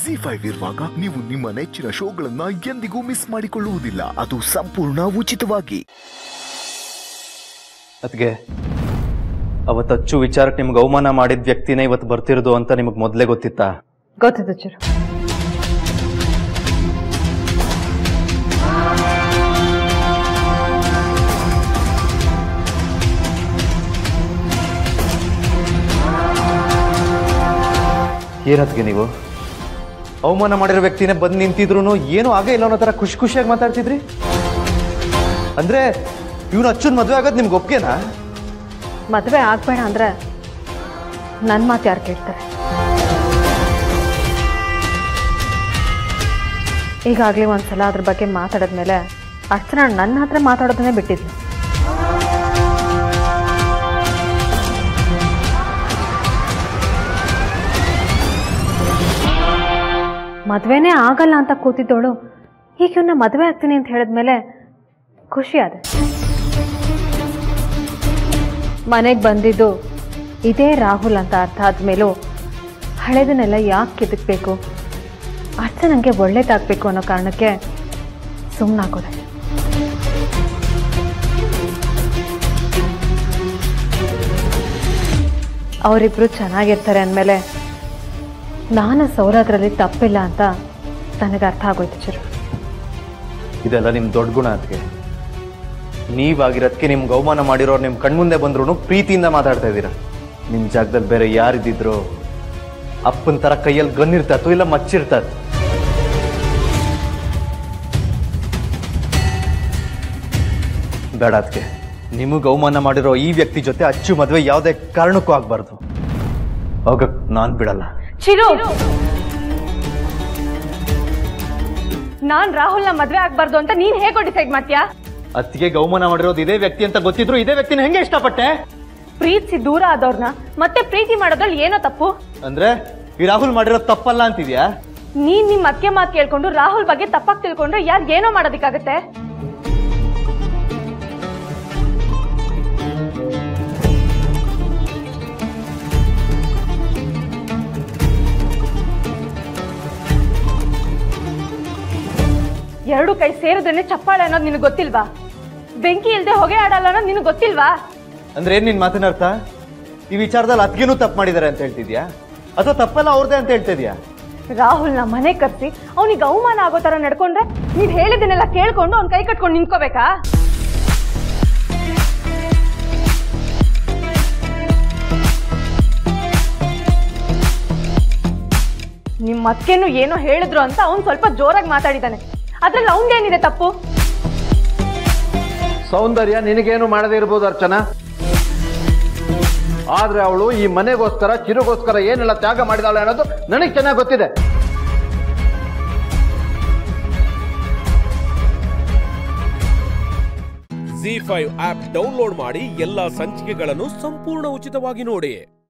ZEE5 ಇರುವಾಗ ನೀವು ನಿಮ್ಮ ನೆಚ್ಚಿನ ಶೋಗಳನ್ನ ಎಂದಿಗೂ ಮಿಸ್ ಮಾಡಿಕೊಳ್ಳುವುದಿಲ್ಲ. ಅದು ಸಂಪೂರ್ಣ ಉಚಿತವಾಗಿ. ಅದಕ್ಕೆ ಅವತ್ತು ಅಚ್ಚು ವಿಚಾರಕ್ಕೆ ನಿಮ್ಗೆ ಅವಮಾನ ಮಾಡಿದ ವ್ಯಕ್ತಿನೇ ಇವತ್ತು ಬರ್ತಿರೋದು ಅಂತ ನಿಮಗೆ ಮೊದಲೇ ಗೊತ್ತಿತ್ತಾ? ಗೊತ್ತಿತ್ತು ಚಿರು. ಏನತ್ಗೆ ನೀವು ಅವಮಾನ ಮಾಡಿರೋ ವ್ಯಕ್ತಿನೇ ಬಂದು ನಿಂತಿದ್ರು ಏನೂ ಆಗೇ ಇಲ್ಲ ಅನ್ನೋ ಥರ ಖುಷಿ ಖುಷಿಯಾಗಿ ಮಾತಾಡ್ತಿದ್ರಿ. ಅಂದ್ರೆ ಇವನು ಅಚ್ಚುನ್ ಮದುವೆ ಆಗೋದು ನಿಮ್ಗೆ ಒಪ್ಗೆನಾ? ಮದುವೆ ಆಗ್ಬೇಡ ಅಂದ್ರೆ ನನ್ನ ಮಾತು ಯಾರು ಕೇಳ್ತಾರೆ? ಈಗಾಗಲೇ ಒಂದ್ಸಲ ಅದ್ರ ಬಗ್ಗೆ ಮಾತಾಡಿದ್ಮೇಲೆ ಅರ್ಚನಾ ನನ್ನ ಹತ್ರ ಮಾತಾಡೋದನ್ನೇ ಬಿಟ್ಟಿದ್ಲು. ಮದುವೆನೇ ಆಗಲ್ಲ ಅಂತ ಕೂತಿದ್ದೋಳು ಈಗ ಇವನ್ನ ಮದುವೆ ಆಗ್ತೀನಿ ಅಂತ ಹೇಳಿದ್ಮೇಲೆ ಖುಷಿ ಆದೆ. ಮನೆಗೆ ಬಂದಿದ್ದು ಇದೇ ರಾಹುಲ್ ಅಂತ ಅರ್ಥ ಆದ್ಮೇಲೂ ಹಳೆದನ್ನೆಲ್ಲ ಯಾಕೆ ಕಿದಕ್ಬೇಕು, ಅರ್ಥ ನನಗೆ ಒಳ್ಳೇದಾಗಬೇಕು ಅನ್ನೋ ಕಾರಣಕ್ಕೆ ಸುಮ್ಮನಾಗೋದೆ. ಅವರಿಬ್ರು ಚೆನ್ನಾಗಿರ್ತಾರೆ ಅಂದಮೇಲೆ ನಾನು ಸೌರದ್ರಲ್ಲಿ ತಪ್ಪಿಲ್ಲ ಅಂತ ನನಗೆ ಅರ್ಥ ಆಗೋಯ್ತು ಚಿರು. ಇದೆಲ್ಲ ನಿಮ್ಮ ದೊಡ್ಡ ಗುಣ. ಅದಕ್ಕೆ ನೀವಾಗಿರೋದಕ್ಕೆ ನಿಮ್ಗೆ ಅವಮಾನ ಮಾಡಿರೋರು ನಿಮ್ಮ ಕಣ್ಮುಂದೆ ಬಂದ್ರು ಪ್ರೀತಿಯಿಂದ ಮಾತಾಡ್ತಾ ಇದ್ದೀರಾ. ನಿಮ್ಮ ಜಾಗದಲ್ಲಿ ಬೇರೆ ಯಾರಿದ್ದಿದ್ರು ಅಪ್ಪನ ಥರ ಕೈಯಲ್ಲಿ ಗನ್ನಿರ್ತಾತು ಇಲ್ಲ ಮಚ್ಚಿರ್ತಾತು. ಬೇಡ ಅದಕ್ಕೆ ನಿಮಗೆ ಅವಮಾನ ಮಾಡಿರೋ ಈ ವ್ಯಕ್ತಿ ಜೊತೆ ಅಚ್ಚು ಮದುವೆ ಯಾವುದೇ ಕಾರಣಕ್ಕೂ ಆಗಬಾರ್ದು. ಹೋಗಕ್ ನಾನು ಬಿಡಲ್ಲ. ಚಿರು, ನಾನ್ ರಾಹುಲ್ನ ಮದ್ವೆ ಆಗ್ಬಾರ್ದು ಅಂತ ನೀನ್ ಹೇಗೋ ಡಿಸೈಡ್ ಮಾಡ್ತೀಯಾ? ಅತ್ತಿಗೆ ಅವಮಾನ ಮಾಡಿರೋದು ಇದೇ ವ್ಯಕ್ತಿ ಅಂತ ಗೊತ್ತಿದ್ರು ಇದೇ ವ್ಯಕ್ತಿನ ಹೆಂಗೆ ಇಷ್ಟಪಟ್ಟೆ? ಪ್ರೀತಿಸಿ ದೂರ ಆದವ್ರನ್ನ ಮತ್ತೆ ಪ್ರೀತಿ ಮಾಡೋದ್ರಲ್ಲಿ ಏನೋ ತಪ್ಪು? ಅಂದ್ರೆ ಈ ರಾಹುಲ್ ಮಾಡಿರೋದು ತಪ್ಪಲ್ಲ ಅಂತಿದ್ಯಾ? ನೀನ್ ನಿಮ್ ಅತ್ತೆ ಮಾತು ಕೇಳ್ಕೊಂಡು ರಾಹುಲ್ ಬಗ್ಗೆ ತಪ್ಪಾಗಿ ತಿಳ್ಕೊಂಡ್ರೆ ಯಾರು ಏನೋ ಮಾಡೋದಿಕ್ಕಾಗತ್ತೆ? ಎರಡು ಕೈ ಸೇರಿದ್ರೆ ಚಪ್ಪಾಳೆ ಅನ್ನೋದು ನಿನಗೆ ಗೊತ್ತಿಲ್ವಾ? ಬೆಂಕಿ ಇಲ್ದೆ ಹೊಗೆ ಆಡಲ್ಲ ಅನ್ನೋದು ನಿನಗೆ ಗೊತ್ತಿಲ್ವಾ? ಅಂದ್ರೆ ಏನ್ ನಿನ್ ಮಾತಿನ ಅರ್ಥ? ಈ ವಿಚಾರದಲ್ಲಿ ಅತ್ತಿಗೆನೂ ತಪ್ಪು ಮಾಡಿದ್ದಾರೆ ಅಂತ ಹೇಳ್ತಿದ್ಯಾ ಅಥವಾ ತಪ್ಪಲ್ಲ ಅವ್ರದೇ ಅಂತ ಹೇಳ್ತಿದ್ಯಾ? ರಾಹುಲ್ನ ಮನೆ ಕರ್ಸಿ ಅವನಿಗೆ ಅವಮಾನ ಆಗೋ ತರ ನಡ್ಕೊಂಡ್ರೆ ನೀವ್ ಹೇಳಿದನ್ನೆಲ್ಲ ಕೇಳ್ಕೊಂಡು ಅವ್ನ ಕೈ ಕಟ್ಕೊಂಡು ನಿಂತ್ಕೋಬೇಕಾ? ನಿಮ್ ಅತ್ತೆನೂ ಏನೋ ಹೇಳಿದ್ರು ಅಂತ ಅವ್ನು ಸ್ವಲ್ಪ ಜೋರಾಗಿ ಮಾತಾಡಿದಾನೆ. ಅದ್ರಲ್ಲಿ ಅವನ್ಗೇನಿದೆ ತಪ್ಪು? ಸೌಂದರ್ಯ ನಿನಗೇನು ಮಾಡದೇ ಇರ್ಬೋದು ಅರ್ಚನಾ, ಆದ್ರೆ ಅವಳು ಈ ಮನೆಗೋಸ್ಕರ ಚಿರುಗೋಸ್ಕರ ಏನೆಲ್ಲ ತ್ಯಾಗ ಮಾಡಿದಾಳೆ ಅನ್ನೋದು ನನಗೆ ಚೆನ್ನಾಗಿ ಗೊತ್ತಿದೆ. ZEE5 ಆಪ್ ಡೌನ್ಲೋಡ್ ಮಾಡಿ ಎಲ್ಲಾ ಸಂಚಿಕೆಗಳನ್ನು ಸಂಪೂರ್ಣ ಉಚಿತವಾಗಿ ನೋಡಿ.